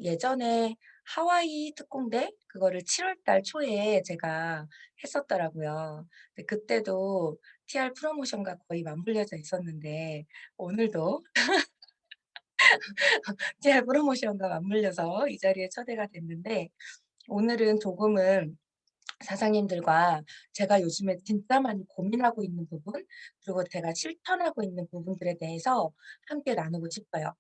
예전에 하와이 특공대 그거를 7월 달 초에 제가 했었더라고요. 근데 그때도 TR 프로모션과 거의 맞물려져 있었는데 오늘도 TR 프로모션과 맞물려서 이 자리에 초대가 됐는데 오늘은 조금은 사장님들과 제가 요즘에 진짜 많이 고민하고 있는 부분 그리고 제가 실천하고 있는 부분들에 대해서 함께 나누고 싶어요.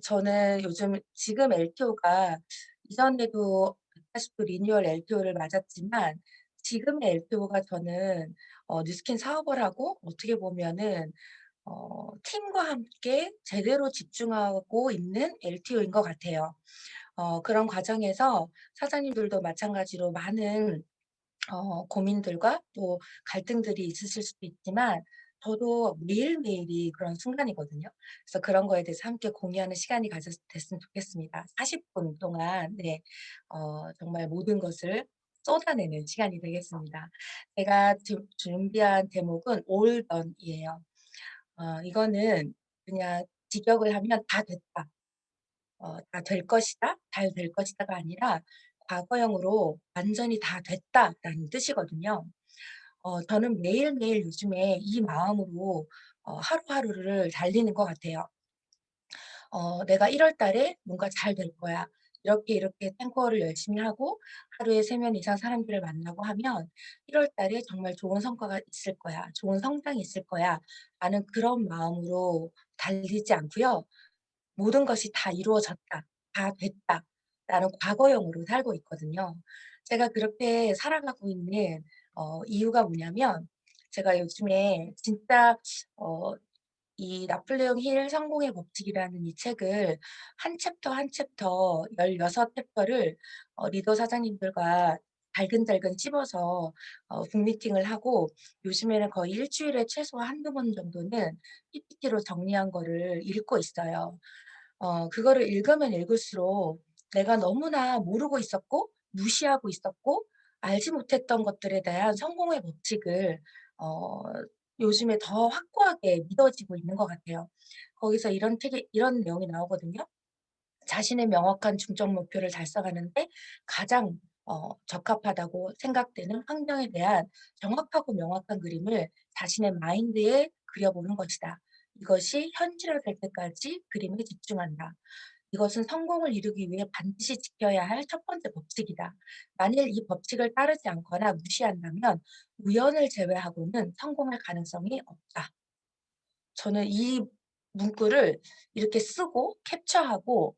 저는 요즘 지금 LTO가 이전에도 180도 리뉴얼 LTO를 맞았지만 지금의 LTO가 저는 뉴스킨 사업을 하고 어떻게 보면은 팀과 함께 제대로 집중하고 있는 LTO인 것 같아요. 그런 과정에서 사장님들도 마찬가지로 많은 고민들과 또 갈등들이 있으실 수도 있지만 저도 매일매일이 그런 순간이거든요. 그래서 그런 거에 대해서 함께 공유하는 시간이 됐으면 좋겠습니다. 40분 동안 네 정말 모든 것을 쏟아내는 시간이 되겠습니다. 제가 준비한 제목은 All Done이에요. 이거는 그냥 직역을 하면 "다 됐다." "다 될 것이다." "잘 될 것이다."가 아니라 과거형으로 "완전히 다 됐다."라는 뜻이거든요. 저는 매일매일 요즘에 이 마음으로 하루하루를 달리는 것 같아요. '내가 1월 달에 뭔가 잘 될 거야. 이렇게 이렇게 탱커를 열심히 하고 하루에 3명 이상 사람들을 만나고 하면 1월 달에 정말 좋은 성과가 있을 거야. 좋은 성장이 있을 거야.'라는 그런 마음으로 달리지 않고요. '모든 것이 다 이루어졌다. 다 됐다.'라는 과거형으로 살고 있거든요. 제가 그렇게 살아가고 있는 이유가 뭐냐면 제가 요즘에 진짜 어 이 나폴레옹 힐 성공의 법칙이라는 이 책을 한 챕터 한 챕터 16 챕터를 리더 사장님들과 잘근잘근 씹어서 북미팅을 하고 요즘에는 거의 일 주일에 최소 한두 번 정도는 PPT로 정리한 거를 읽고 있어요. 그거를 읽으면 읽을수록 내가 너무나 모르고 있었고 무시하고 있었고 알지 못했던 것들에 대한 성공의 법칙을 어 요즘에 더 확고하게 믿어지고 있는 것 같아요. 거기서 이런 책에 이런 내용이 나오거든요. 자신의 명확한 중점 목표를 달성하는데 가장 적합하다고 생각되는 환경에 대한 정확하고 명확한 그림을 자신의 마인드에 그려보는 것이다. 이것이 현실화될 때까지 그림에 집중한다. 이것은 성공을 이루기 위해 반드시 지켜야 할 첫 번째 법칙이다. 만일 이 법칙을 따르지 않거나 무시한다면 우연을 제외하고는 성공할 가능성이 없다. 저는 이 문구를 이렇게 쓰고 캡처하고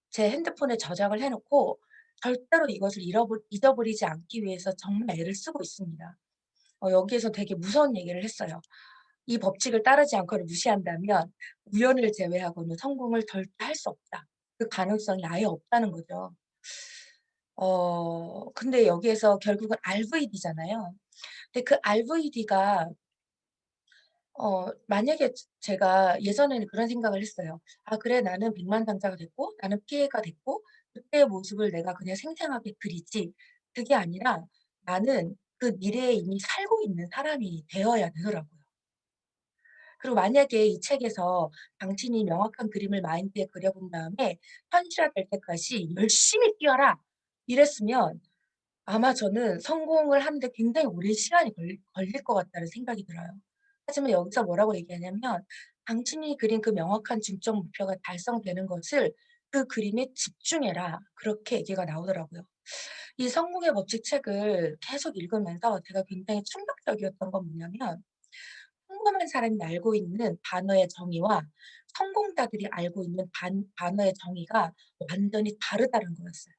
제 핸드폰에 저장을 해 놓고 절대로 이것을 잊어버리지 않기 위해서 정말 애를 쓰고 있습니다. 여기에서 되게 무서운 얘기를 했어요. "이 법칙을 따르지 않고는 무시한다면 우연을 제외하고는 성공을 절대 할 수 없다." 그 가능성이 아예 없다는 거죠. 근데 여기에서 결국은 RVD잖아요. 근데 그 RVD가 만약에 제가 예전에는 그런 생각을 했어요. '아 그래 나는 백만장자가 됐고 나는 피해가 됐고 그때의 모습을 내가 그냥 생생하게 그리지.' 그게 아니라 나는 그 미래에 이미 살고 있는 사람이 되어야 되더라고요. 그리고 만약에 이 책에서 "당신이 명확한 그림을 마인드에 그려 본 다음에 현실화될 때까지 열심히 뛰어라." 이랬으면 아마 저는 성공을 하는데 굉장히 오랜 시간이 걸릴 것 같다는 생각이 들어요. 하지만 여기서 뭐라고 얘기하냐면 "당신이 그린 그 명확한 중점 목표가 달성되는 것을 그 그림에 집중해라." 그렇게 얘기가 나오더라고요. 이 성공의 법칙 책을 계속 읽으면서 제가 굉장히 충격적이었던 건 뭐냐면 평범한 사람이 알고 있는 단어의 정의와 성공자들이 알고 있는 단어의 정의가 완전히 다르다는 거였어요.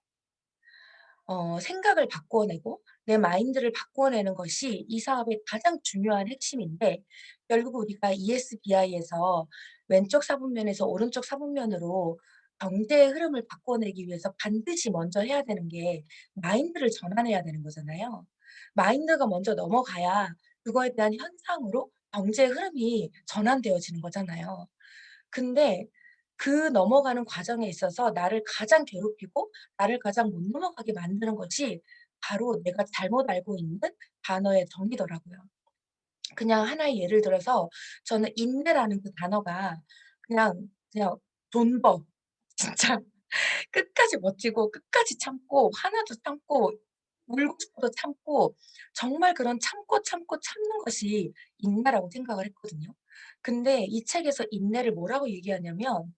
생각을 바꿔내고 내 마인드를 바꿔내는 것이 이 사업의 가장 중요한 핵심인데 결국 우리가 ESBI에서 왼쪽 사분면에서 오른쪽 사분면으로 경제의 흐름을 바꿔내기 위해서 반드시 먼저 해야 되는 게 마인드를 전환해야 되는 거잖아요. 마인드가 먼저 넘어가야 그거에 대한 현상으로 경제의 흐름이 전환되어지는 거잖아요. 근데 그 넘어가는 과정에 있어서 나를 가장 괴롭히고 나를 가장 못 넘어가게 만드는 것이 바로 내가 잘못 알고 있는 단어의 정의더라고요. 그냥 하나의 예를 들어서 저는 인내라는 그 단어가 그냥 돈 벌. 진짜 끝까지 버티고 끝까지 참고 화나도 참고 울고 싶어도 참고 정말 그런 참고, 참고 참는 것이 인내라고 생각을 했거든요. 근데 이 책에서 인내를 뭐라고 얘기하냐면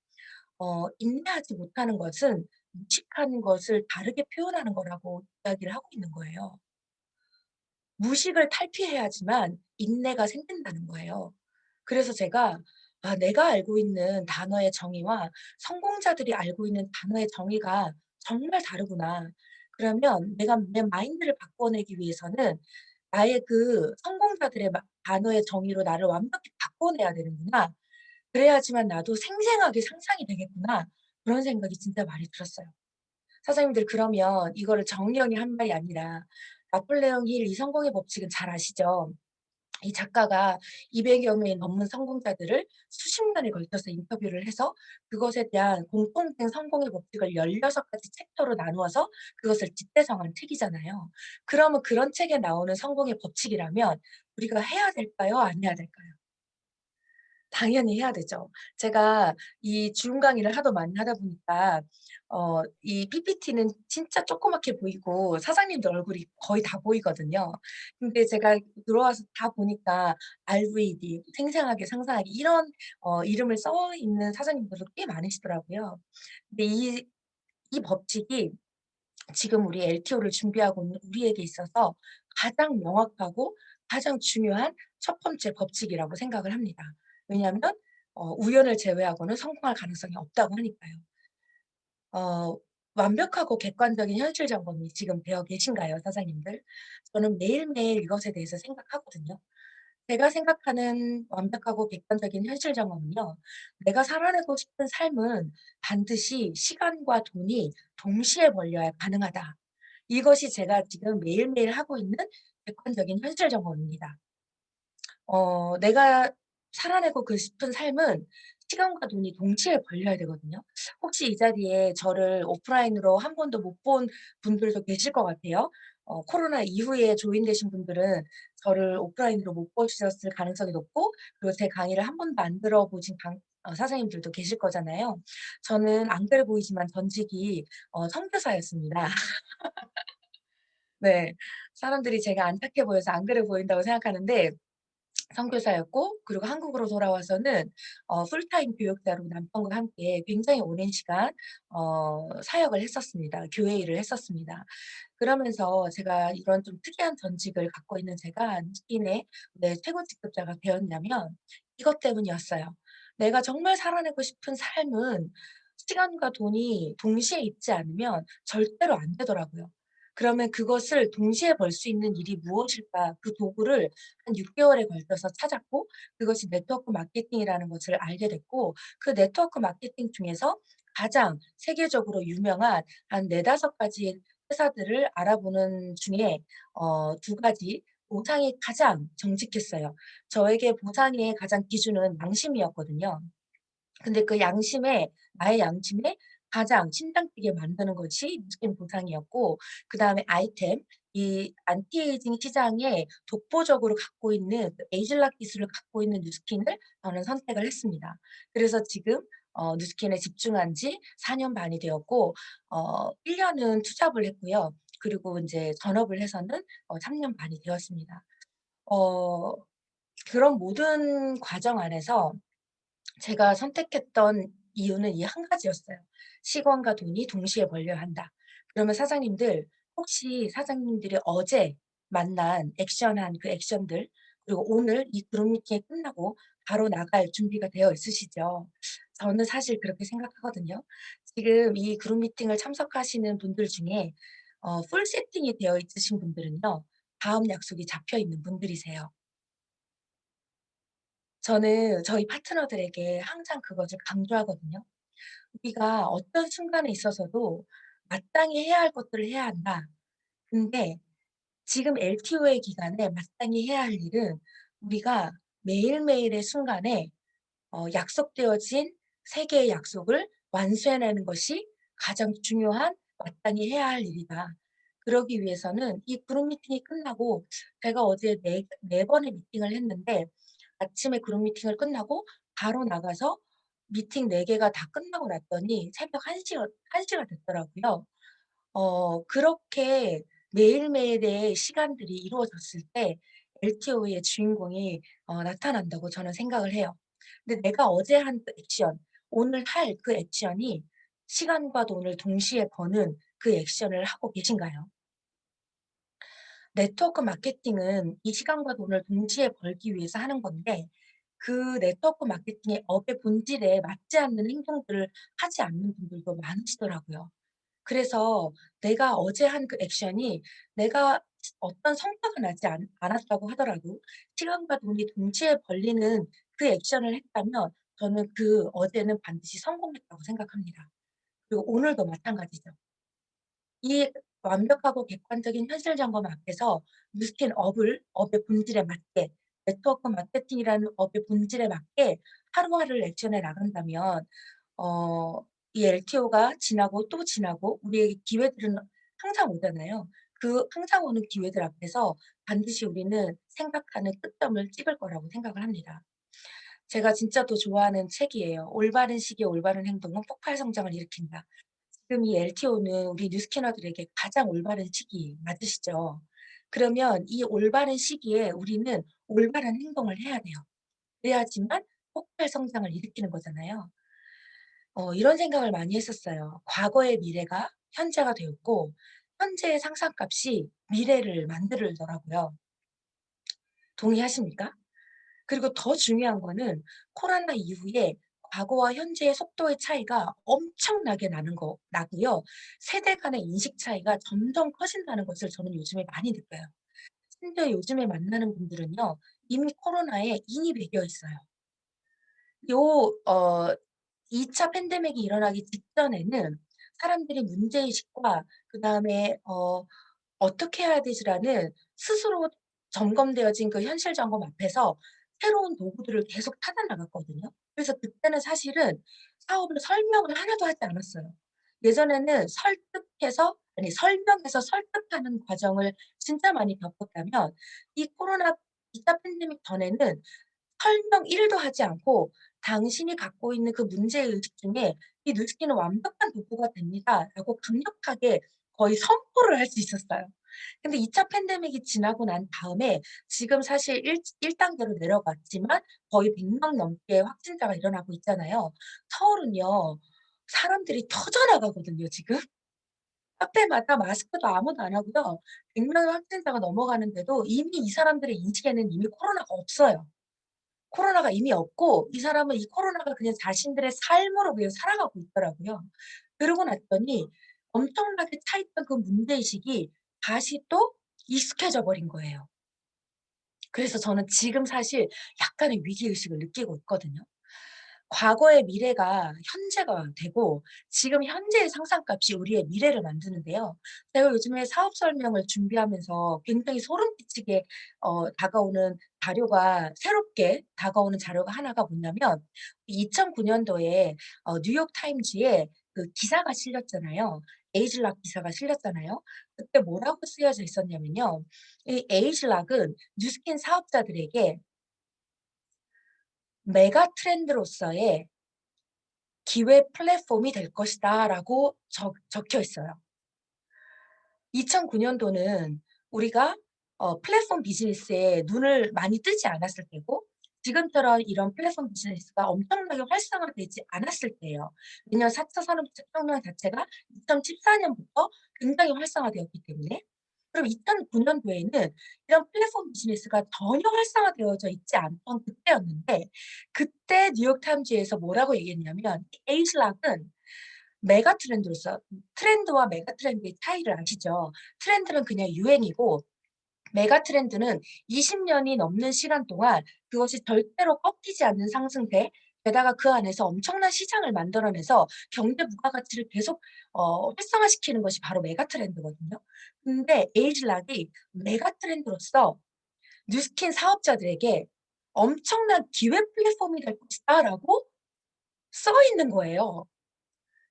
인내하지 못하는 것은 무식한 것을 다르게 표현하는 거라고 이야기를 하고 있는 거예요. 무식을 탈피해야지만 인내가 생긴다는 거예요. 그래서 제가 '아 내가 알고 있는 단어의 정의와 성공자들이 알고 있는 단어의 정의가 정말 다르구나. 그러면 내가 내 마인드를 바꿔내기 위해서는 나의 그 성공자들의 단어의 정의로 나를 완벽히 바꿔내야 되는구나. 그래야지만 나도 생생하게 상상이 되겠구나.' 그런 생각이 진짜 많이 들었어요. 사장님들 그러면 이거를 정령이 한 말이 아니라 나폴레옹 힐 이 성공의 법칙은 잘 아시죠? 이 작가가 200여 명의 넘는 성공자들을 수십 년에 걸쳐서 인터뷰를 해서 그것에 대한 공통된 성공의 법칙을 16 가지 챕터로 나누어서 그것을 집대성한 책이잖아요. 그러면 그런 책에 나오는 성공의 법칙이라면 우리가 해야 될까요? 안 해야 될까요? 당연히 해야 되죠. 제가 이 줌 강의를 하도 많이 하다 보니까 이 PPT는 진짜 조그맣게 보이고 사장님들 얼굴이 거의 다 보이거든요. 근데 제가 들어와서 다 보니까 RVD 생생하게 상상하기 이런 이름을 써 있는 사장님들도 꽤 많으시더라고요. 근데 이 법칙이 지금 우리 LTO를 준비하고 있는 우리에게 있어서 가장 명확하고 가장 중요한 첫 번째 법칙이라고 생각을 합니다. 왜냐하면 우연을 제외하고는 성공할 가능성이 없다고 하니까요. 어 완벽하고 객관적인 현실 점검이 지금 되어 계신가요, 사장님들? 저는 매일매일 이것에 대해서 생각하거든요. 제가 생각하는 완벽하고 객관적인 현실 점검은요. 내가 살아내고 싶은 삶은 반드시 시간과 돈이 동시에 벌려야 가능하다. 이것이 제가 지금 매일매일 하고 있는 객관적인 현실 점검입니다. 내가 살아내고 싶은 삶은 시간과 돈이 동시에 벌려야 되거든요. 혹시 이 자리에 저를 오프라인으로 한 번도 못 본 분들도 계실 것 같아요. 코로나 이후에 조인되신 분들은 저를 오프라인으로 못 보셨을 가능성이 높고 그리고 제 강의를 한 번도 안 들어보신 사장님들도 계실 거잖아요. 저는 안 그래 보이지만 전직이 선교사였습니다. 네. 사람들이 제가 안 착해 보여서 안 그래 보인다고 생각하는데 선교사였고 그리고 한국으로 돌아와서는 풀타임 교역자로 남편과 함께 굉장히 오랜 시간 사역을 했었습니다. 교회 일을 했었습니다. 그러면서 제가 이런 좀 특이한 전직을 갖고 있는 제가 느끼네 왜 최고 직급자가 되었냐면 이것 때문이었어요. 내가 정말 살아내고 싶은 삶은 시간과 돈이 동시에 있지 않으면 절대로 안 되더라고요. 그러면 그것을 동시에 벌 수 있는 일이 무엇일까? 그 도구를 한 6 개월에 걸쳐서 찾았고 그것이 네트워크 마케팅이라는 것을 알게 됐고 그 네트워크 마케팅 중에서 가장 세계적으로 유명한 한 4-5 가지 회사들을 알아보는 중에 2 가지 보상이 가장 정직했어요. 저에게 보상의 가장 기준은 양심이었거든요. 근데 그 양심에 나의 양심에 가장 심장 뛰게 만드는 것이 누스킨 보상이었고 그다음에 아이템 이 안티에이징 시장에 독보적으로 갖고 있는 그 에이즐락 기술을 갖고 있는 누스킨을 저는 선택을 했습니다. 그래서 지금 누스킨에 집중한 지 4년 반이 되었고 1 년은 투잡을 했고요. 그리고 인제 전업을 해서는 3년 반이 되었습니다. 어 그런 모든 과정 안에서 제가 선택했던 이유는 이 한 가지였어요. '시간과 돈이 동시에 벌려야 한다.' 그러면 사장님들 혹시 사장님들이 어제 만난 액션한 그 액션들 그리고 오늘 이 그룹 미팅이 끝나고 바로 나갈 준비가 되어 있으시죠? 저는 사실 그렇게 생각하거든요. 지금 이 그룹 미팅을 참석하시는 분들 중에 풀 세팅이 되어 있으신 분들은요. 다음 약속이 잡혀 있는 분들이세요. 저는 저희 파트너들에게 항상 그것을 강조하거든요. 우리가 어떤 순간에 있어서도 마땅히 해야 할 것들을 해야 한다. 근데 지금 LTO의 기간에 마땅히 해야 할 일은 우리가 매일매일의 순간에 약속되어진 세 개의 약속을 완수해내는 것이 가장 중요한 마땅히 해야 할 일이다. 그러기 위해서는 이 그룹 미팅이 끝나고 제가 어제 네 번의 미팅을 했는데 아침에 그룹 미팅을 끝나고 바로 나가서 미팅 4 개가 다 끝나고 났더니 새벽 1 시가 됐더라고요. 그렇게 매일매일의 시간들이 이루어졌을 때 LTO의 주인공이 나타난다고 저는 생각을 해요. 근데 내가 어제 한 그 액션, 오늘 할 그 액션이 시간과 돈을 동시에 버는 그 액션을 하고 계신가요? 네트워크 마케팅은 이 시간과 돈을 동시에 벌기 위해서 하는 건데 그 네트워크 마케팅의 업의 본질에 맞지 않는 행동들을 하지 않는 분들도 많으시더라고요. 그래서 내가 어제 한 그 액션이 내가 어떤 성과가 나지 않았다고 하더라도 시간과 돈이 동시에 벌리는 그 액션을 했다면 저는 그 어제는 반드시 성공했다고 생각합니다. 그리고 오늘도 마찬가지죠. 이 완벽하고 객관적인 현실 점검 앞에서 뉴스킨 업의 본질에 맞게 네트워크 마케팅이라는 업의 본질에 맞게 하루하루를 액션해 나간다면 어 이 LTO가 지나고 또 지나고 우리에게 기회들은 항상 오잖아요. 그 항상 오는 기회들 앞에서 반드시 우리는 생각하는 끝점을 찍을 거라고 생각을 합니다. 제가 진짜 또 좋아하는 책이에요. 올바른 시기에 올바른 행동은 폭발 성장을 일으킨다. 지금 이 LTO는 우리 뉴스캐너들에게 가장 올바른 시기 맞으시죠? 그러면 이 올바른 시기에 우리는 올바른 행동을 해야 돼요. 그래야지만 폭발 성장을 일으키는 거잖아요. 이런 생각을 많이 했었어요. 과거의 미래가 현재가 되었고 현재의 상상값이 미래를 만들더라고요. 동의하십니까? 그리고 더 중요한 거는 코로나 이후에 과거와 현재의 속도의 차이가 엄청나게 나고요. 세대 간의 인식 차이가 점점 커진다는 것을 저는 요즘에 많이 느껴요. 심지어 요즘에 만나는 분들은요. 이미 코로나에 인이 배겨 있어요. 요 어 2차 팬데믹이 일어나기 직전에는 사람들이 문제의식과 그다음에 '어떻게 해야 되지?'라는 스스로 점검되어진 그 현실 점검 앞에서 새로운 도구들을 계속 찾아 나갔거든요. 그래서 그때는 사실은 사업을 설명을 하나도 하지 않았어요. 예전에는 설명해서 설득하는 과정을 진짜 많이 겪었다면 이 코로나 2차 팬데믹 전에는 설명 1도 하지 않고 "당신이 갖고 있는 그 문제의식 중에 이 뉴스키는 완벽한 도구가 됩니다."라고 강력하게 거의 선포를 할 수 있었어요. 근데 2차 팬데믹이 지나고 난 다음에 지금 사실 1 단계로 내려갔지만 거의 100명 넘게 확진자가 일어나고 있잖아요. 서울은요 사람들이 터져 나가거든요 지금. 카페마다 마스크도 아무도 안 하고요. 100 명의 확진자가 넘어가는데도 이미 이 사람들의 인식에는 이미 코로나가 없어요. 코로나가 이미 없고 이 사람은 이 코로나가 그냥 자신들의 삶으로 그냥 살아가고 있더라고요. 그러고 났더니 엄청나게 차있던 그 문제의식이 다시 또 익숙해져 버린 거예요. 그래서 저는 지금 사실 약간의 위기의식을 느끼고 있거든요. 과거의 미래가 현재가 되고 지금 현재의 상상값이 우리의 미래를 만드는데요. 제가 요즘에 사업 설명을 준비하면서 굉장히 소름 끼치게 다가오는 자료가 새롭게 다가오는 자료가 하나가 뭐냐면 2009 년도에 뉴욕 타임즈에 그 기사가 실렸잖아요. 에이즐락 기사가 실렸잖아요. 그때 뭐라고 쓰여져 있었냐면요. 이 에이즐락은 뉴스킨 사업자들에게 메가 트렌드로서의 기회 플랫폼이 될 것이다라고 적혀 있어요. 2009 년도는 우리가 플랫폼 비즈니스에 눈을 많이 뜨지 않았을 때고 지금처럼 이런 플랫폼 비즈니스가 엄청나게 활성화되지 않았을 때예요. 왜냐하면 4차 산업혁명 자체가 2014 년부터 굉장히 활성화되었기 때문에. 그럼 2009 년도에는 이런 플랫폼 비즈니스가 전혀 활성화되어져 있지 않던 그때였는데 그때 뉴욕타임즈에서 뭐라고 얘기했냐면 에이슬락은 메가 트렌드로서 트렌드와 메가 트렌드의 차이를 아시죠? 트렌드는 그냥 유행이고 메가 트렌드는 20 년이 넘는 시간 동안 그것이 절대로 꺾이지 않는 상승세 게다가 그 안에서 엄청난 시장을 만들어내서 경제 부가가치를 계속 활성화시키는 것이 바로 메가 트렌드거든요. 근데 에이즐락이 메가 트렌드로서 뉴스킨 사업자들에게 "엄청난 기회 플랫폼이 될 것이다."라고 써 있는 거예요.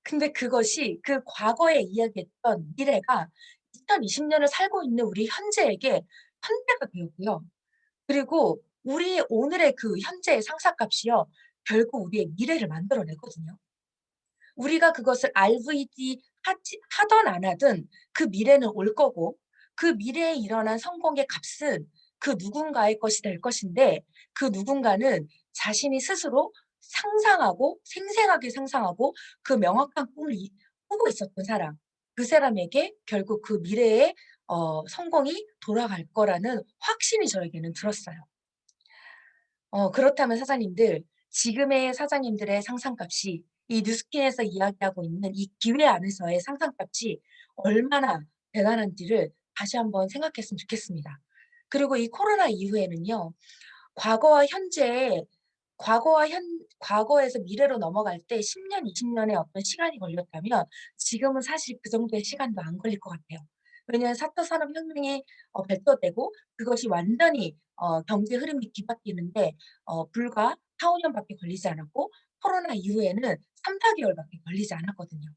근데 그것이 그 과거에 이야기했던 미래가 2020 년을 살고 있는 우리 현재에게 현재가 되었고요. 그리고 우리 오늘의 그 현재의 상상값이요. 결국 우리의 미래를 만들어 내거든요. 우리가 그것을 RVD 하든 안 하든 그 미래는 올 거고, 그 미래에 일어난 성공의 값은 그 누군가의 것이 될 것인데, 그 누군가는 자신이 스스로 상상하고 생생하게 상상하고 그 명확한 꿈을 꾸고 있었던 사람, 그 사람에게 결국 그 미래의 성공이 돌아갈 거라는 확신이 저에게는 들었어요. 그렇다면 사장님들, 지금의 사장님들의 상상값이 이 뉴스킨에서 이야기하고 있는 이 기회 안에서의 상상값이 얼마나 대단한지를 다시 한번 생각했으면 좋겠습니다. 그리고 이 코로나 이후에는요. 과거와 현재 과거에서 미래로 넘어갈 때 10 년, 20 년의 어떤 시간이 걸렸다면 지금은 사실 그 정도의 시간도 안 걸릴 것 같아요. 왜냐하면 4차 산업혁명이 발표되고 그것이 완전히 경제 흐름이 뒤바뀌는데 불과 4-5 년밖에 걸리지 않았고, 코로나 이후에는 3-4 개월밖에 걸리지 않았거든요.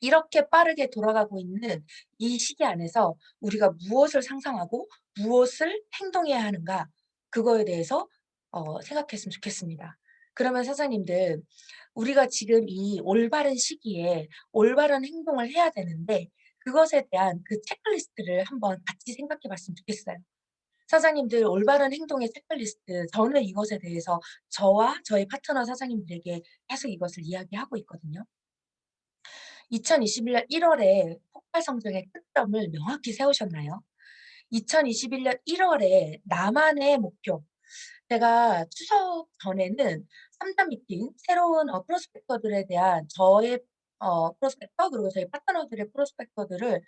이렇게 빠르게 돌아가고 있는 이 시기 안에서 우리가 무엇을 상상하고 무엇을 행동해야 하는가, 그거에 대해서 생각했으면 좋겠습니다. 그러면 사장님들, 우리가 지금 이 올바른 시기에 올바른 행동을 해야 되는데 그것에 대한 그 체크리스트를 한번 같이 생각해 봤으면 좋겠어요. 사장님들, 올바른 행동의 체크리스트, 저는 이것에 대해서 저와 저희 파트너 사장님들에게 계속 이것을 이야기하고 있거든요. 2021년 1 월에 폭발 성장의 끝점을 명확히 세우셨나요? 2021년 1 월에 나만의 목표, 제가 추석 전에는 3자 미팅, 새로운 프로스펙터들에 대한 저의 프로스펙터, 그리고 저희 파트너들의 프로스펙터들을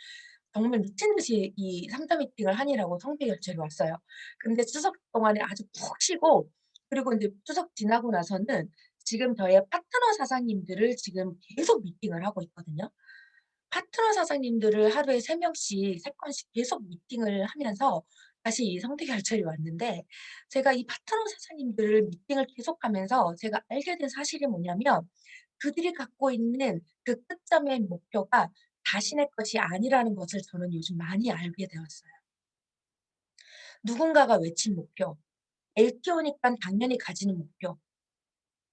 정말 미친 듯이 이 3자 미팅을 하느라고 성비 결제로 왔어요. 근데 추석 동안에 아주 푹 쉬고, 그리고 인제 추석 지나고 나서는 지금 저의 파트너 사장님들을 지금 계속 미팅을 하고 있거든요. 파트너 사장님들을 하루에 3 명씩 3 건씩 계속 미팅을 하면서 다시 이 성대 결절이 왔는데, 제가 이 파트너 사장님들 미팅을 계속하면서 제가 알게 된 사실이 뭐냐면, 그들이 갖고 있는 그 끝점의 목표가 자신의 것이 아니라는 것을 저는 요즘 많이 알게 되었어요. 누군가가 외친 목표, LTO니깐 당연히 가지는 목표,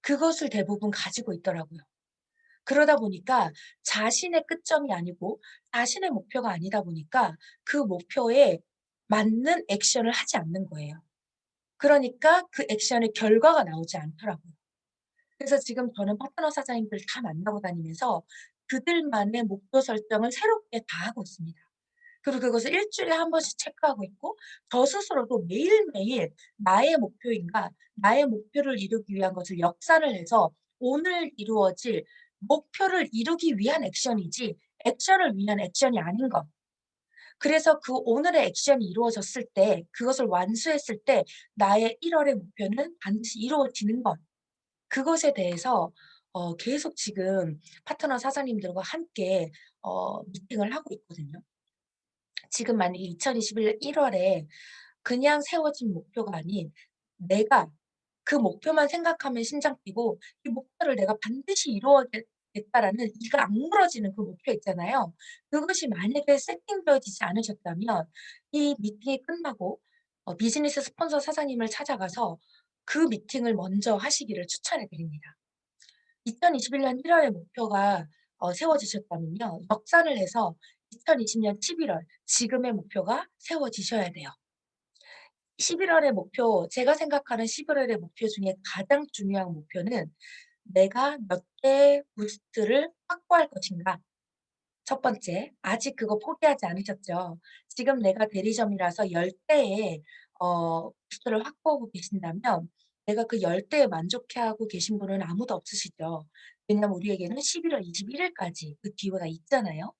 그것을 대부분 가지고 있더라고요. 그러다 보니까 자신의 끝점이 아니고 자신의 목표가 아니다 보니까 그 목표에 맞는 액션을 하지 않는 거예요. 그러니까 그 액션의 결과가 나오지 않더라고요. 그래서 지금 저는 파트너 사장님들 다 만나고 다니면서 그들만의 목표 설정을 새롭게 다 하고 있습니다. 그리고 그것을 일 주일에 한 번씩 체크하고 있고, 저 스스로도 매일매일 나의 목표인가, 나의 목표를 이루기 위한 것을 역산을 해서 오늘 이루어질 목표를 이루기 위한 액션이지 액션을 위한 액션이 아닌 것. 그래서 그 오늘의 액션이 이루어졌을 때, 그것을 완수했을 때 나의 1 월의 목표는 반드시 이루어지는 것. 그것에 대해서 계속 지금 파트너 사장님들과 함께 미팅을 하고 있거든요. 지금 만약에 2021년 1 월에 그냥 세워진 목표가 아닌, 내가 그 목표만 생각하면 심장 뛰고 이 목표를 내가 반드시 이루어야겠다라는 이가 악물어지는 그 목표 있잖아요. 그것이 만약에 세팅되어지지 않으셨다면 이 미팅이 끝나고 비즈니스 스폰서 사장님을 찾아가서 그 미팅을 먼저 하시기를 추천해 드립니다. 2021년 1 월에 목표가 세워지셨다면요. 역산을 해서 2020년 11월 지금의 목표가 세워지셔야 돼요. 11 월의 목표, 제가 생각하는 11 월의 목표 중에 가장 중요한 목표는 '내가 몇 개의 부스트를 확보할 것인가.' 첫 번째, 아직 그거 포기하지 않으셨죠? 지금 내가 대리점이라서 10 대의 부스트를 확보하고 계신다면 내가 그 10 대에 만족해하고 계신 분은 아무도 없으시죠. 왜냐하면 우리에게는 11월 21 일까지 그 기회가 있잖아요.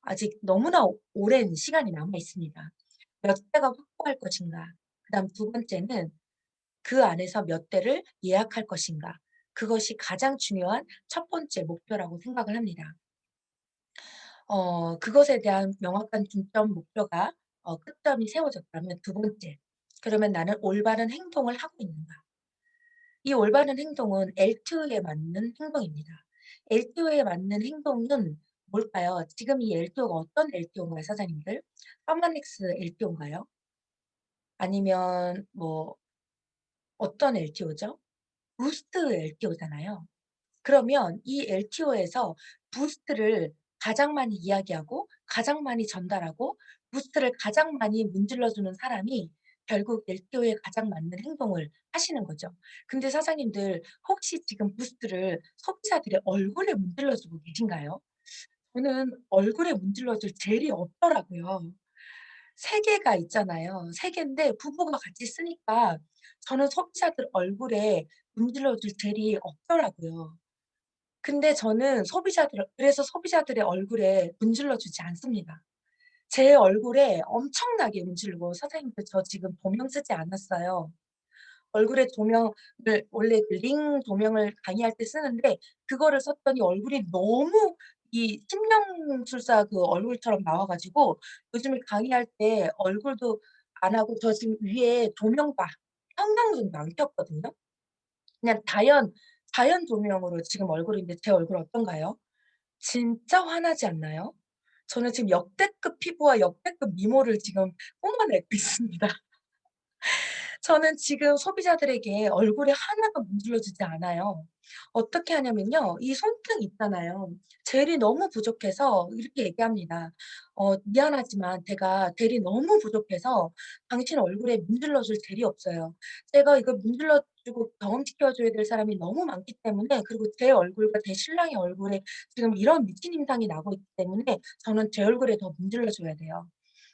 아직 너무나 오랜 시간이 남아 있습니다. 몇 대가 확보할 것인가. 그다음 두 번째는 그 안에서 몇 대를 예약할 것인가. 그것이 가장 중요한 첫 번째 목표라고 생각을 합니다. 그것에 대한 명확한 중점 목표가 끝점이 세워졌다면 두 번째, 그러면 나는 올바른 행동을 하고 있는가. 이 올바른 행동은 L2에 맞는 행동입니다. L2에 맞는 행동은 뭘까요? 지금 이 L2가 어떤 L2인가요, 사장님들? 퍼머넥스 L2인가요? 아니면 뭐 어떤 LTO죠? 부스트 LTO잖아요. 그러면 이 LTO에서 부스트를 가장 많이 이야기하고 가장 많이 전달하고 부스트를 가장 많이 문질러 주는 사람이 결국 LTO에 가장 맞는 행동을 하시는 거죠. 근데 사장님들 혹시 지금 부스트를 소비자들의 얼굴에 문질러 주고 계신가요? 저는 얼굴에 문질러 줄 젤이 없더라고요. 3 개가 있잖아요. 3 개인데 부부가 같이 쓰니까 저는 소비자들 얼굴에 문질러 줄 젤이 없더라고요. 근데 저는 소비자들의 얼굴에 문질러 주지 않습니다. 제 얼굴에 엄청나게 문지르고 "선생님들 저 지금 조명 쓰지 않았어요." 얼굴에 조명을 원래 그 링 조명을 강의할 때 쓰는데 그거를 썼더니 얼굴이 너무 이 심령술사 그 얼굴처럼 나와 가지고 요즘에 강의할 때 얼굴도 안 하고 저 지금 위에 조명도 형광등도 안 켰거든요. 그냥 자연 조명으로 지금 얼굴인데 제 얼굴 어떤가요? 진짜 화나지 않나요? 저는 지금 역대급 피부와 역대급 미모를 지금 뿜어내고 있습니다. 저는 지금 소비자들에게 얼굴에 하나도 문질러 주지 않아요. 어떻게 하냐면요. 이 손등 있잖아요. 젤이 너무 부족해서 이렇게 얘기합니다. "미안하지만 제가 젤이 너무 부족해서 당신 얼굴에 문질러 줄 젤이 없어요. 제가 이걸 문질러 주고 경험시켜 줘야 될 사람이 너무 많기 때문에 그리고 제 얼굴과 제 신랑의 얼굴에 지금 이런 미친 임상이 나고 있기 때문에 저는 제 얼굴에 더 문질러 줘야 돼요."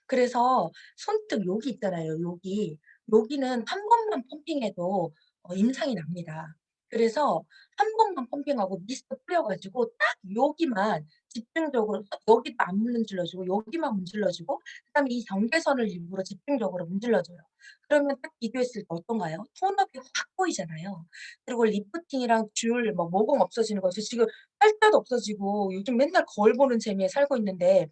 그래서 손등 여기 있잖아요, 여기. 여기는 한 번만 펌핑해도 임상이 납니다. 그래서 한 번만 펌핑하고 미스트 뿌려 가지고 딱 여기만 집중적으로 여기도 안 문질러 주고 여기만 문질러 주고 그다음에 이 경계선을 일부러 집중적으로 문질러 줘요. 그러면 딱 비교했을 때 어떤가요? 톤업이 확 보이잖아요. 그리고 리프팅이랑 줄 뭐 모공 없어지는 거 저 지금 할 때도 없어지고 요즘 맨날 거울 보는 재미에 살고 있는데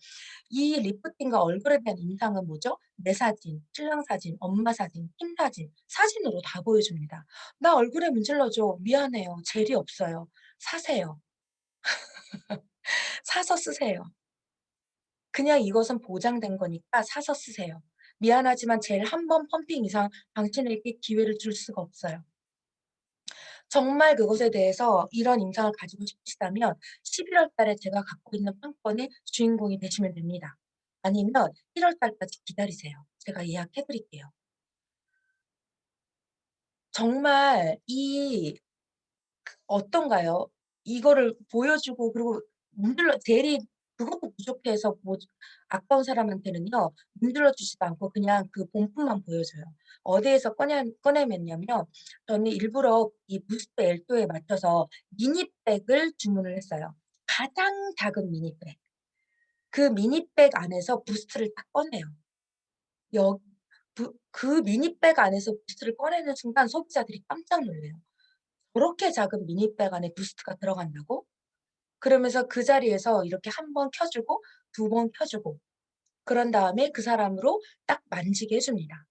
이 리프팅과 얼굴에 대한 인상은 뭐죠? 내 사진, 신랑 사진, 엄마 사진, 팀 사진, 사진으로 다 보여줍니다. "나 얼굴에 문질러 줘." "미안해요. 젤이 없어요." "사세요." 사서 쓰세요. 그냥 이것은 보장된 거니까 사서 쓰세요. 미안하지만 젤 한 번 펌핑 이상 당신에게 기회를 줄 수가 없어요. 정말 그것에 대해서 이런 임상을 가지고 싶으시다면 11월 달에 제가 갖고 있는 판권의 주인공이 되시면 됩니다. 아니면 1월 달까지 기다리세요. 제가 예약해 드릴게요. 정말 어떤가요? 이거를 보여주고 그리고 문질러 젤이 그것도 부족해서 아까운 사람한테는요. 문질러 주지도 않고 그냥 그 본품만 보여줘요. 어디에서 꺼내면요 저는 일부러 이 부스트 엘토에 맞춰서 미니백을 주문을 했어요. 가장 작은 미니백. 그 미니백 안에서 부스트를 딱 꺼내요. 여 그 미니백 안에서 부스트를 꺼내는 순간 소비자들이 깜짝 놀래요. '저렇게 작은 미니백 안에 부스트가 들어간다고?' 그러면서 그 자리에서 이렇게 한 번 켜 주고 두 번 켜 주고 그런 다음에 그 사람으로 딱 만지게 해 줍니다.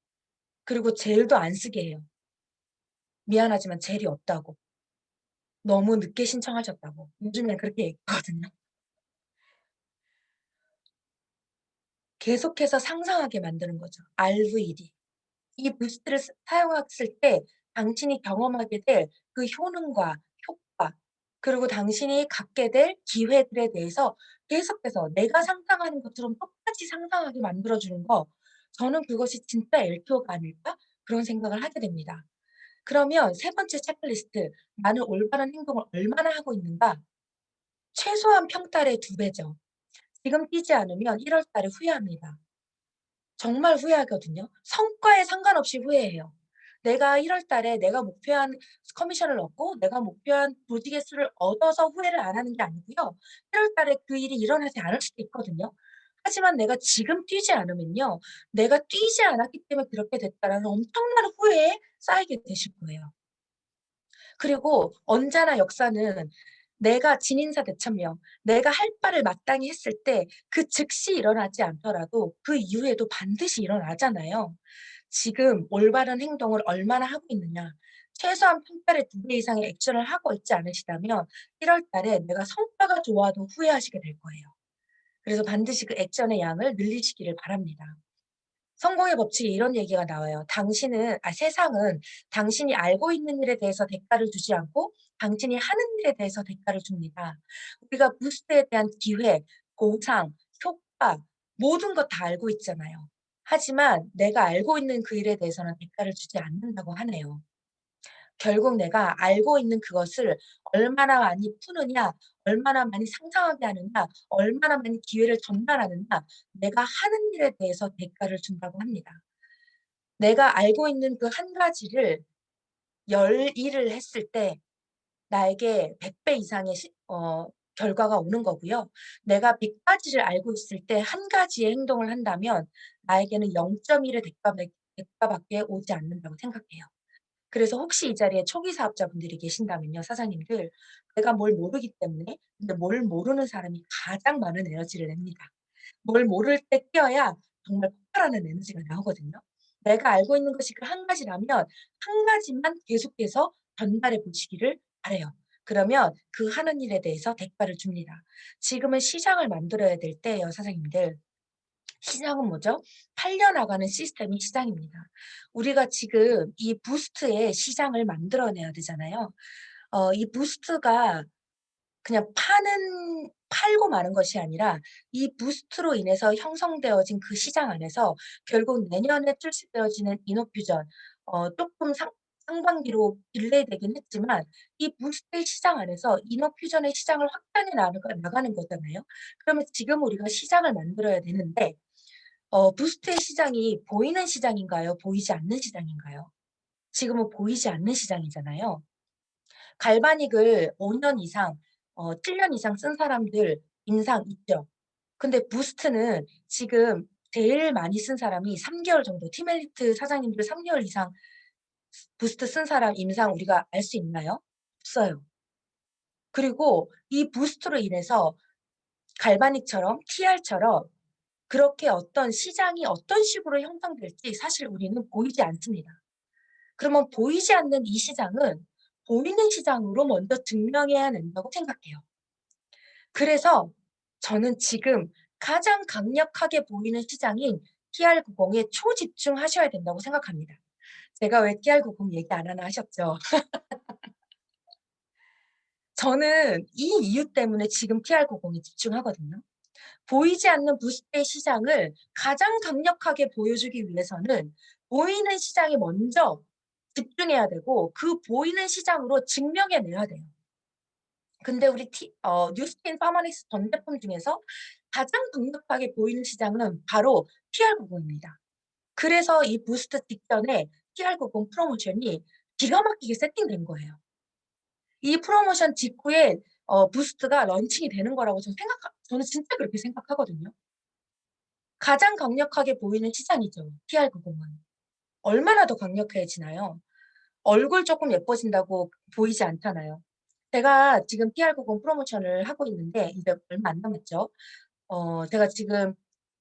그리고 젤도 안 쓰게 해요. 미안하지만 젤이 없다고. 너무 늦게 신청하셨다고. 요즘엔 그렇게 얘기하거든요. 계속해서 상상하게 만드는 거죠. RVD. 이 부스트를 사용했을 때 당신이 경험하게 될 그 효능과 효과 그리고 당신이 갖게 될 기회들에 대해서 계속해서 내가 상상하는 것처럼 똑같이 상상하게 만들어 주는 거 저는 그것이 진짜 엘토가 아닐까 그런 생각을 하게 됩니다. 그러면 세 번째 체크리스트 '나는 올바른 행동을 얼마나 하고 있는가?' 최소한 평달의 2배죠. 지금 뛰지 않으면 1월 달에 후회합니다. 정말 후회하거든요. 성과에 상관없이 후회해요. 내가 1월 달에 내가 목표한 커미션을 얻고 내가 목표한 조직의 수를 얻어서 후회를 안 하는 게 아니고요. 1월 달에 그 일이 일어나지 않을 수도 있거든요. 하지만 내가 지금 뛰지 않으면요. '내가 뛰지 않았기 때문에 그렇게 됐다.'라는 엄청난 후회에 쌓이게 되실 거예요. 그리고 언제나 역사는 내가 진인사 대천명, 내가 할 바를 마땅히 했을 때 그 즉시 일어나지 않더라도 그 이후에도 반드시 일어나잖아요. 지금 올바른 행동을 얼마나 하고 있느냐. 최소한 평균의 2배 이상의 액션을 하고 있지 않으시다면 1월 달에 내가 성과가 좋아도 후회하시게 될 거예요. 그래서 반드시 그 액션의 양을 늘리시기를 바랍니다. 성공의 법칙에 이런 얘기가 나와요. 세상은 당신이 알고 있는 일에 대해서 대가를 주지 않고 당신이 하는 일에 대해서 대가를 줍니다. 우리가 부스트에 대한 기회, 보상, 효과 모든 것 다 알고 있잖아요. 하지만 내가 알고 있는 그 일에 대해서는 대가를 주지 않는다고 하네요. 결국 내가 알고 있는 그것을 얼마나 많이 푸느냐, 얼마나 많이 상상하게 하느냐, 얼마나 많이 기회를 전달하느냐, 내가 하는 일에 대해서 대가를 준다고 합니다. 내가 알고 있는 그 한 가지를 10 일을 했을 때 나에게 100배 이상의 결과가 오는 거고요. 내가 100 가지를 알고 있을 때 한 가지의 행동을 한다면 나에게는 0.1의 대가밖에 오지 않는다고 생각해요. 그래서 혹시 이 자리에 초기 사업자분들이 계신다면요, 사장님들. 내가 뭘 모르기 때문에 근데 뭘 모르는 사람이 가장 많은 에너지를 냅니다. 뭘 모를 때 뛰어야 정말 폭발하는 에너지가 나오거든요. 내가 알고 있는 것이 그 한 가지라면 한 가지만 계속해서 전달해 보시기를 바라요. 그러면 그 하는 일에 대해서 대가를 줍니다. 지금은 시장을 만들어야 될 때예요, 사장님들. 시장은 뭐죠? 팔려나가는 시스템이 시장입니다. 우리가 지금 이 부스트의 시장을 만들어내야 되잖아요. 이 부스트가 그냥 팔고 마는 것이 아니라 이 부스트로 인해서 형성되어진 그 시장 안에서 결국 내년에 출시되어지는 이노퓨전 쪼끔 상반기로 딜레이되긴 했지만 이 부스트의 시장 안에서 이노퓨전의 시장을 확장해 나가는 거잖아요. 그러면 지금 우리가 시장을 만들어야 되는데 부스트의 시장이 보이는 시장인가요? 보이지 않는 시장인가요? 지금은 보이지 않는 시장이잖아요. 갈바닉을 5년 이상 7년 이상 쓴 사람들 인상 있죠. 근데 부스트는 지금 제일 많이 쓴 사람이 3 개월 정도 티멜리트 사장님들 3 개월 이상 부스트 쓴 사람 임상 우리가 알 수 있나요? 없어요. 그리고 이 부스트로 인해서 갈바닉처럼 TR처럼 그렇게 어떤 시장이 어떤 식으로 형성될지 사실 우리는 보이지 않습니다. 그러면 보이지 않는 이 시장은 보이는 시장으로 먼저 증명해야 된다고 생각해요. 그래서 저는 지금 가장 강력하게 보이는 시장인 TR90에 초집중하셔야 된다고 생각합니다. 제가 왜 TR90 얘기 안 하나 하셨죠? 저는 이 이유 때문에 지금 TR90에 집중하거든요. 보이지 않는 부스트의 시장을 가장 강력하게 보여주기 위해서는 보이는 시장에 먼저 집중해야 되고 그 보이는 시장으로 증명해 내야 돼요. 근데 우리 뉴스킨 파마닉스 전 제품 중에서 가장 강력하게 보이는 시장은 바로 TR90입니다. 그래서 이 부스트 직전에 TR90 프로모션이 기가 막히게 세팅된 거예요. 이 프로모션 직후에 부스트가 런칭이 되는 거라고 저는 진짜 그렇게 생각하거든요. 가장 강력하게 보이는 시장이죠, TR90은. 얼마나 더 강력해지나요? 얼굴 쪼끔 예뻐진다고 보이지 않잖아요. 제가 지금 TR90 프로모션을 하고 있는데 이제 얼마 안 남았죠. 제가 지금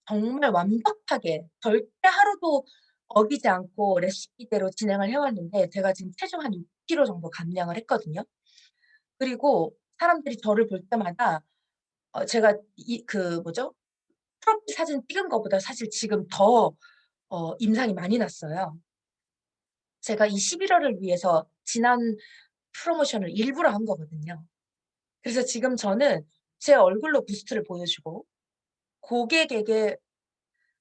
정말 완벽하게 절대 하루도 어기지 않고 레시피대로 진행을 해 왔는데 제가 지금 체중 한 6 킬로 정도 감량을 했거든요. 그리고 사람들이 저를 볼 때마다 제가 그 뭐죠? 프로필 사진 찍은 거보다 사실 지금 더 임상이 많이 났어요. 제가 이 11월을 위해서 지난 프로모션을 일부러 한 거거든요. 그래서 지금 저는 제 얼굴로 부스트를 보여주고 고객에게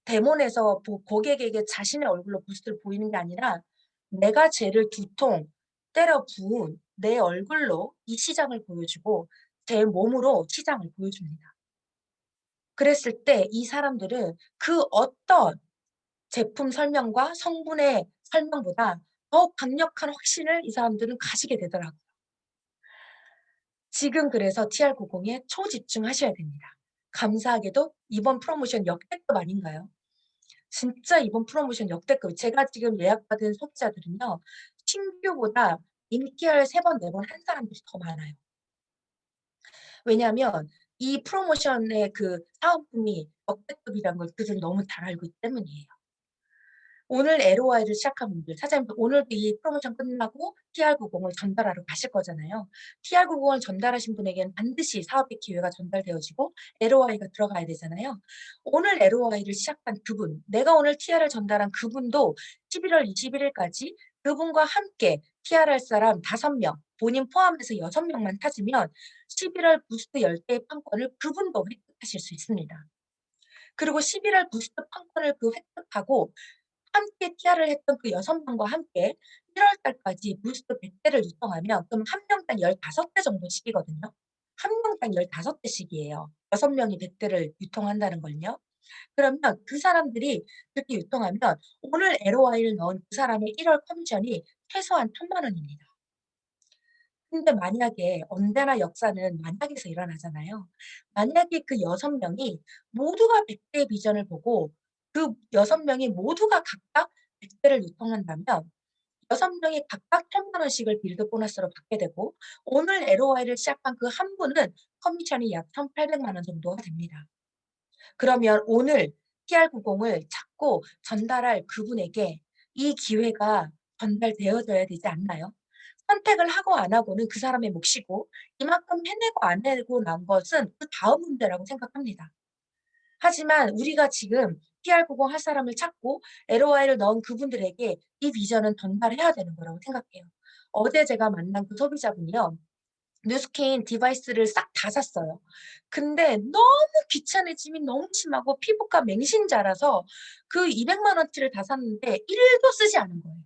데몬에서 고객에게 자신의 얼굴로 부스트를 보이는 게 아니라 내가 쟤를 두 통 때려 부은 내 얼굴로 이 시장을 보여주고 제 몸으로 시장을 보여줍니다. 그랬을 때 이 사람들은 그 어떤 제품 설명과 성분의 설명보다 더 강력한 확신을 이 사람들은 가지게 되더라고요. 지금 그래서 TR90에 초집중하셔야 됩니다. 감사하게도 이번 프로모션 역대급 아닌가요? 진짜 이번 프로모션 역대급. 제가 지금 예약받은 소비자들은요. 신규보다 인기를 3 번, 4번 한 사람들이 더 많아요. 왜냐하면 이 프로모션의 그 사은품이 역대급이라는 걸 그들이 너무 잘 알고 있기 때문이에요. 오늘 LOI를 시작한 분들, 사장님들 오늘도 이 프로모션 끝나고 TR90을 전달하러 가실 거잖아요. TR90을 전달하신 분에게는 반드시 사업의 기회가 전달되어지고 LOI가 들어가야 되잖아요. 오늘 LOI를 시작한 그분, 내가 오늘 TR을 전달한 그분도 11월 21일까지 그분과 함께 TR 할 사람 5명, 본인 포함해서 6명만 찾으면 11월 부스트 10개의 판권을 그분도 획득하실 수 있습니다. 그리고 11월 부스트 판권을 획득하고 함께 TR을 했던 그 6명과 함께 1월 달까지 부스트 100대를 유통하면 그럼 한 명당 15대 정도씩이거든요. 한 명당 15대씩이에요. 6명이 100대를 유통한다는 걸요. 그러면 그 사람들이 그렇게 유통하면 오늘 LOI를 넣은 그 사람의 1월 커미션이 최소한 1,000만 원입니다. 근데 만약에 언제나 역사는 만약에서 일어나잖아요. 만약에 그 6명이 모두가 100대의 비전을 보고 그 6명이 모두가 각각 100대를 유통한다면 6명이 각각 1,000만 원씩을 빌드 보너스로 받게 되고 오늘 LOI를 시작한 그 한 분은 커미션이 약 1,800만 원 정도가 됩니다. 그러면 오늘 TR90을 찾고 전달할 그분에게 이 기회가 전달되어져야 되지 않나요? 선택을 하고 안 하고는 그 사람의 몫이고 이만큼 해내고 안 해내고 난 것은 그다음 문제라고 생각합니다. 하지만 우리가 지금 TR90 할 사람을 찾고 LOI를 넣은 그분들에게 이 비전은 전달해야 되는 거라고 생각해요. 어제 제가 만난 그 소비자분이요. 뉴스케인 디바이스를 싹 다 샀어요. 근데 너무 귀찮아짐이 너무 심하고 피부과 맹신자라서 그 200만 원치를 다 샀는데 1도 쓰지 않은 거예요.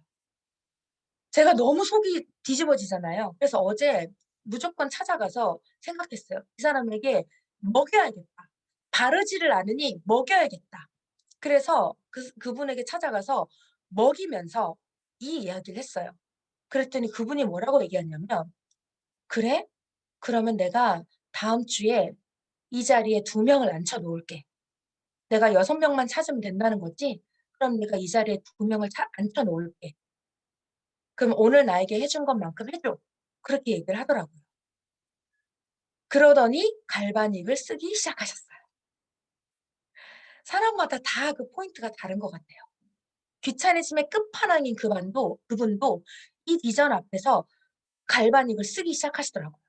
제가 너무 속이 뒤집어지잖아요. 그래서 어제 무조건 찾아가서 생각했어요. 이 사람에게 먹여야겠다. 바르지를 않으니 먹여야겠다. 그래서 그분에게 찾아가서 먹이면서 이 이야기를 했어요. 그랬더니 그분이 뭐라고 얘기하냐면 "그래? 그러면 내가 다음 주에 이 자리에 2명을 앉혀 놓을게. 내가 6명만 찾으면 된다는 거지? 그럼 내가 이 자리에 2명을 앉혀 놓을게. 그럼 오늘 나에게 해준 것만큼 해 줘." 그렇게 얘기를 하더라고요. 그러더니 갈바닉을 쓰기 시작하셨어요. 사람마다 다 그 포인트가 다른 것 같아요. 귀차니즘의 끝판왕인 그분도 이 비전 앞에서 갈바닉을 쓰기 시작하시더라고요.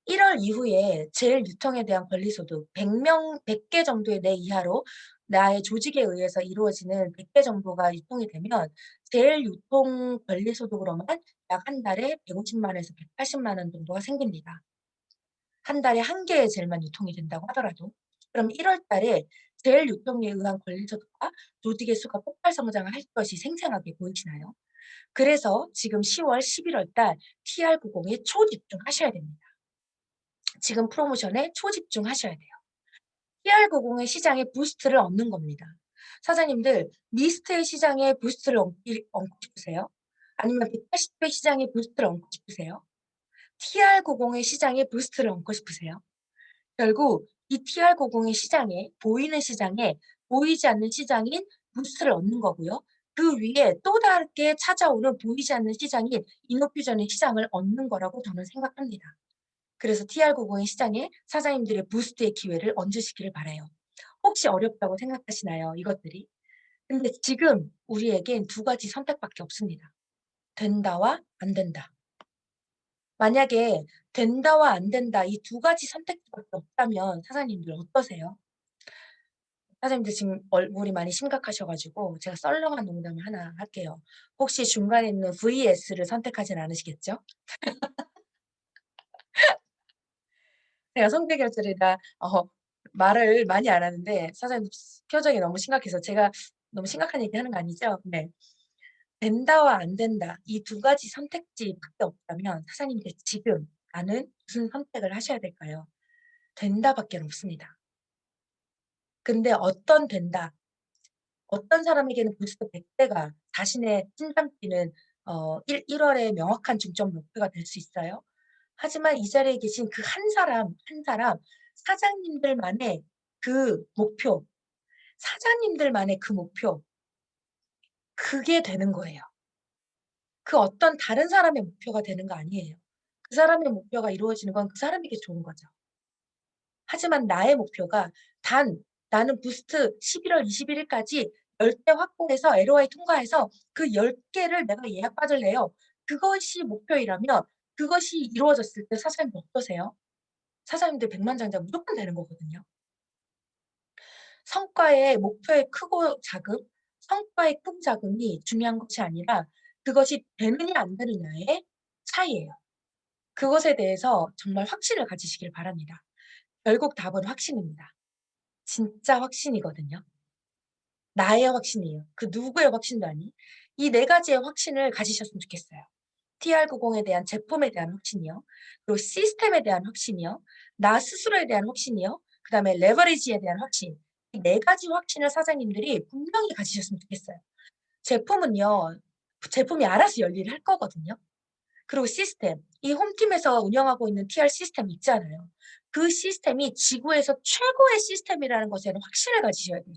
1월 이후에 제일 유통에 대한 권리소득 100개 정도의 내 이하로 나의 조직에 의해서 이루어지는 100개 정도가 유통이 되면 제일 유통 권리소득으로만 약 한 달에 150만 원에서 180만 원 정도가 생깁니다. 한 달에 한 개의 젤만 유통이 된다고 하더라도. 그럼 1월 달에 젤 유통에 의한 권리소득과 조직의 수가 폭발 성장을 할 것이 생생하게 보이시나요? 그래서 지금 10월, 11월 달 TR90에 초집중하셔야 됩니다. 지금 프로모션에 초집중하셔야 돼요. TR90의 시장에 부스트를 얻는 겁니다. 사장님들 미스트의 시장에 부스트를 얻고 싶으세요? 아니면 180배 시장에 부스트를 얻고 싶으세요? TR90의 시장에 부스트를 얻고 싶으세요? 결국 이 TR90의 시장에 보이는 시장에 보이지 않는 시장인 부스트를 얻는 거고요. 그 위에 또 다르게 찾아오는 보이지 않는 시장인 이노퓨전의 시장을 얻는 거라고 저는 생각합니다. 그래서 TR90의 시장에 사장님들의 부스트의 기회를 얹으시기를 바라요. 혹시 어렵다고 생각하시나요? 이것들이? 근데 지금 우리에겐 두 가지 선택밖에 없습니다. 된다와 안 된다. 만약에 된다와 안 된다 이 두 가지 선택밖에 없다면 사장님들 어떠세요? 사장님들 지금 얼굴이 많이 심각하셔 가지고 제가 썰렁한 농담을 하나 할게요. 혹시 중간에 있는 VS를 선택하진 않으시겠죠? 제가 성대결절이라 말을 많이 안 하는데 사장님 표정이 너무 심각해서 제가 너무 심각한 얘기하는 거 아니죠? 네. 된다와 안 된다 이 두 가지 선택지밖에 없다면 사장님들 지금 나는 무슨 선택을 하셔야 될까요? 된다밖에 없습니다. 근데 어떤 된다, 어떤 사람에게는 부스트 100대가 자신의 신장 뛰는 1월에 명확한 중점 목표가 될 수 있어요. 하지만 이 자리에 계신 그 한 사람, 한 사람 사장님들만의 그 목표, 사장님들만의 그 목표 그게 되는 거예요. 그 어떤 다른 사람의 목표가 되는 거 아니에요. 그 사람의 목표가 이루어지는 건 그 사람에게 좋은 거죠. 하지만 나의 목표가 단 나는 부스트 11월 21일까지 10개 확보해서 LOI 통과해서 그 10개를 내가 예약 받을래요. 그것이 목표이라면 그것이 이루어졌을 때 사장님 어떠세요? 사장님들 백만장자 무조건 되는 거거든요. 성과의 목표의 크고 작음, 성과의 크고 작음이 중요한 것이 아니라 그것이 되느냐 안 되느냐의 차이예요. 그것에 대해서 정말 확신을 가지시길 바랍니다. 결국 답은 확신입니다. 진짜 확신이거든요. 나의 확신이에요. 그 누구의 확신도 아닌 이 네 가지의 확신을 가지셨으면 좋겠어요. TR90에 대한 제품에 대한 확신이요. 그리고 시스템에 대한 확신이요. 나 스스로에 대한 확신이요. 그다음에 레버리지에 대한 확신. 이 네 가지 확신을 사장님들이 분명히 가지셨으면 좋겠어요. 제품은요. 제품이 알아서 열일을 할 거거든요. 그리고 시스템. 이 홈팀에서 운영하고 있는 TR 시스템 있잖아요. 그 시스템이 지구에서 최고의 시스템이라는 것에는 확신을 가지셔야 돼요.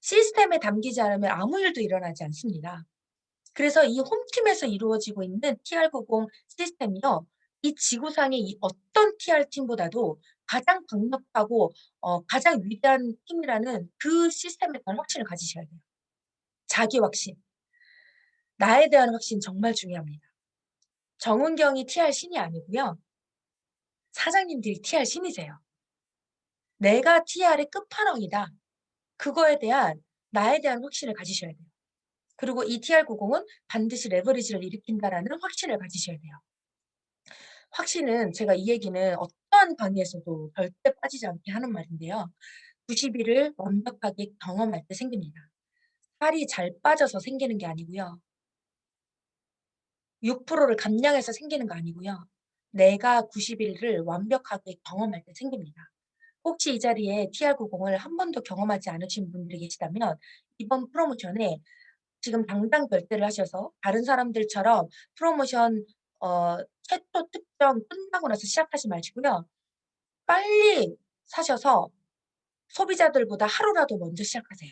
시스템에 담기지 않으면 아무 일도 일어나지 않습니다. 그래서 이 홈팀에서 이루어지고 있는 TR90 시스템이요. 이 지구상의 이 어떤 TR 팀보다도 가장 강력하고 가장 위대한 팀이라는 그 시스템에 대한 확신을 가지셔야 돼요. 자기 확신. 나에 대한 확신 정말 중요합니다. 정은경이 TR 신이 아니고요. 사장님들이 TR 신이세요. 내가 TR의 끝판왕이다. 그거에 대한 나에 대한 확신을 가지셔야 돼요. 그리고 이 TR90은 반드시 레버리지를 일으킨다라는 확신을 가지셔야 돼요. 확신은 제가 이 얘기는 어떠한 강의에서도 절대 빠지지 않게 하는 말인데요. 90일을 완벽하게 경험할 때 생깁니다. 살이 잘 빠져서 생기는 게 아니고요. 6%를 감량해서 생기는 거 아니고요. 내가 90일을 완벽하게 경험할 때 생깁니다. 혹시 이 자리에 TR90을 한 번도 경험하지 않으신 분들이 계시다면 이번 프로모션에 지금 당장 결제를 하셔서 다른 사람들처럼 프로모션 최초 특정 끝나고 나서 시작하지 마시고요. 빨리 사셔서 소비자들보다 하루라도 먼저 시작하세요.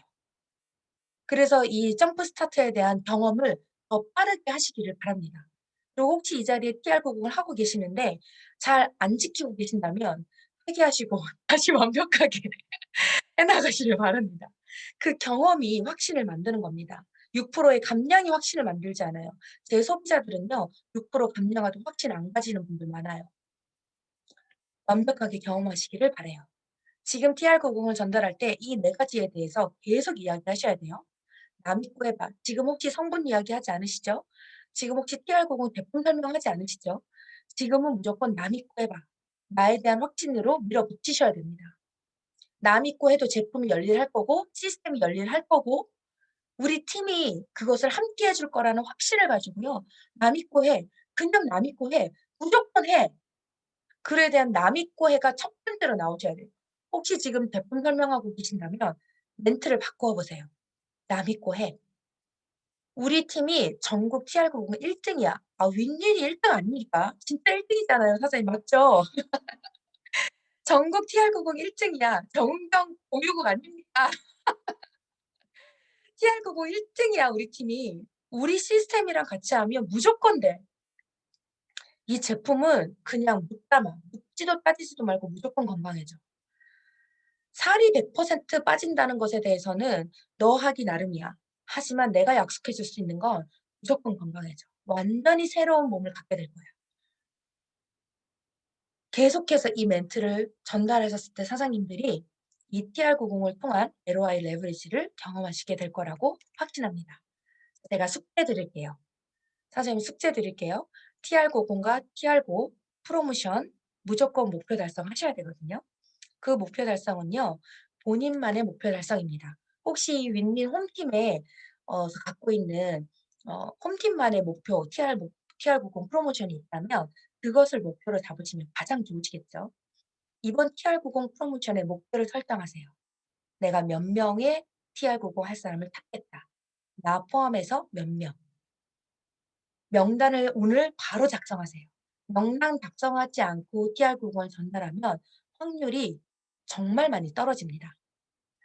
그래서 이 점프 스타트에 대한 경험을 더 빠르게 하시기를 바랍니다. 그리고 혹시 이 자리에 TR90을 하고 계시는데 잘 안 지키고 계신다면 회개하시고 다시 완벽하게 해 나가시길 바랍니다. 그 경험이 확신을 만드는 겁니다. 6%의 감량이 확신을 만들지 않아요. 제 소비자들은요. 6% 감량하도 확신 안 가지는 분들 많아요. 완벽하게 경험하시기를 바라요. 지금 TR90을 전달할 때 이 네 가지에 대해서 계속 이야기하셔야 돼요. "나 믿고 해 봐." 지금 혹시 성분 이야기하지 않으시죠? 지금 혹시 TR90 제품 설명하지 않으시죠? 지금은 무조건 "나 믿고 해 봐." 나에 대한 확신으로 밀어붙이셔야 됩니다. 나 믿고 해도 제품이 열일할 거고 시스템이 열일할 거고 우리 팀이 그것을 함께 해줄 거라는 확신을 가지고요. "나 믿고 해." 그냥 "나 믿고 해." 무조건 해. 글에 대한 나 믿고 해가 첫 번째로 나오셔야 돼요. 혹시 지금 제품 설명하고 계신다면 멘트를 바꾸어 보세요. "나 믿고 해." 우리 팀이 전국 TR90 1 등이야. 아 윈윈이 1등 아닙니까? 진짜 1 등이잖아요 사장님 맞죠? 전국 TR90 1 등이야. 정은경 공유국 아닙니까? TR90 1 등이야 우리 팀이. 우리 시스템이랑 같이 하면 무조건 돼. 이 제품은 그냥 못 담아. 묻지도 따지지도 말고 무조건 건강해져. 살이 100% 빠진다는 것에 대해서는 너 하기 나름이야. 하지만 내가 약속해 줄 수 있는 건 무조건 건강해져. 완전히 새로운 몸을 갖게 될 거야. 계속해서 이 멘트를 전달하셨을 때 사장님들이 이 TR90을 통한 ROI 레버리지를 경험하시게 될 거라고 확신합니다. 제가 숙제 드릴게요. 선생님 숙제 드릴게요. TR90과 TR9 프로모션 무조건 목표 달성하셔야 되거든요. 그 목표 달성은요. 본인만의 목표 달성입니다. 혹시 이 윈윈 홈팀에 갖고 있는 홈팀만의 목표 TR90 프로모션이 있다면 그것을 목표로 잡으시면 가장 좋으시겠죠. 이번 TR90 프로모션의 목표를 설정하세요. 내가 몇 명의 TR90 할 사람을 찾겠다. 나 포함해서 몇 명. 명단을 오늘 바로 작성하세요. 명단 작성하지 않고 TR90을 전달하면 확률이 정말 많이 떨어집니다.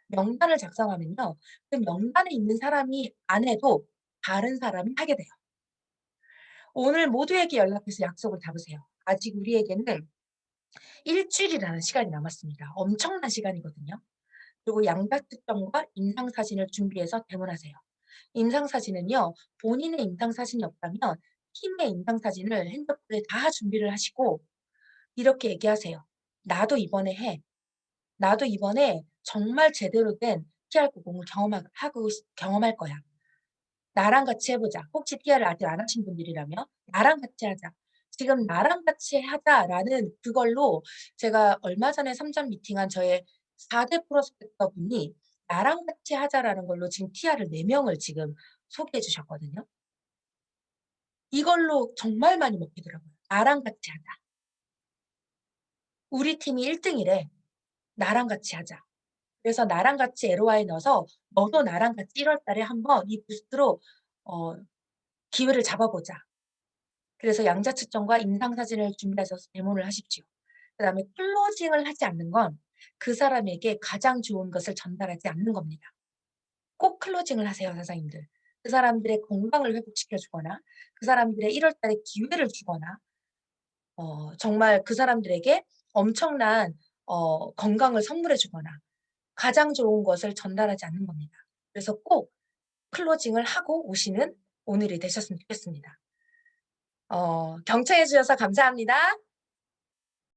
명단을 작성하면요. 그 명단에 있는 사람이 안 해도 다른 사람이 하게 돼요. 오늘 모두에게 연락해서 약속을 잡으세요. 아직 우리에게는 일 주일이라는 시간이 남았습니다. 엄청난 시간이거든요. 그리고 양자특전과 인상사진을 준비해서 대문하세요. 인상사진은요. 본인의 인상사진이 없다면 팀의 인상사진을 핸드폰에 다 준비를 하시고 이렇게 얘기하세요. "나도 이번에 해. 나도 이번에 정말 제대로 된 PR90을 경험할 거야. 나랑 같이 해 보자." 혹시 PR을 아직 안 하신 분들이라면 "나랑 같이 하자. 지금 나랑 같이 하자."라는 그걸로 제가 얼마 전에 3점 미팅한 저의 4대 프로스펙터 분이 "나랑 같이 하자."라는 걸로 지금 TR을 4 명을 지금 소개해 주셨거든요. 이걸로 정말 많이 먹히더라고요. "나랑 같이 하자. 우리 팀이 1 등이래. 나랑 같이 하자." 그래서 나랑 같이 LOI에 넣어서 "너도 나랑 같이 1월 달에 한번 이 부스트로 어 기회를 잡아 보자." 그래서 양자측정과 인상사진을 준비하셔서 데모를 하십시오. 그다음에 클로징을 하지 않는 건 그 사람에게 가장 좋은 것을 전달하지 않는 겁니다. 꼭 클로징을 하세요, 사장님들. 그 사람들의 건강을 회복시켜 주거나 그 사람들의 1월 달에 기회를 주거나 정말 그 사람들에게 엄청난 건강을 선물해 주거나 가장 좋은 것을 전달하지 않는 겁니다. 그래서 꼭 클로징을 하고 오시는 오늘이 되셨으면 좋겠습니다. 경청해 주셔서 감사합니다.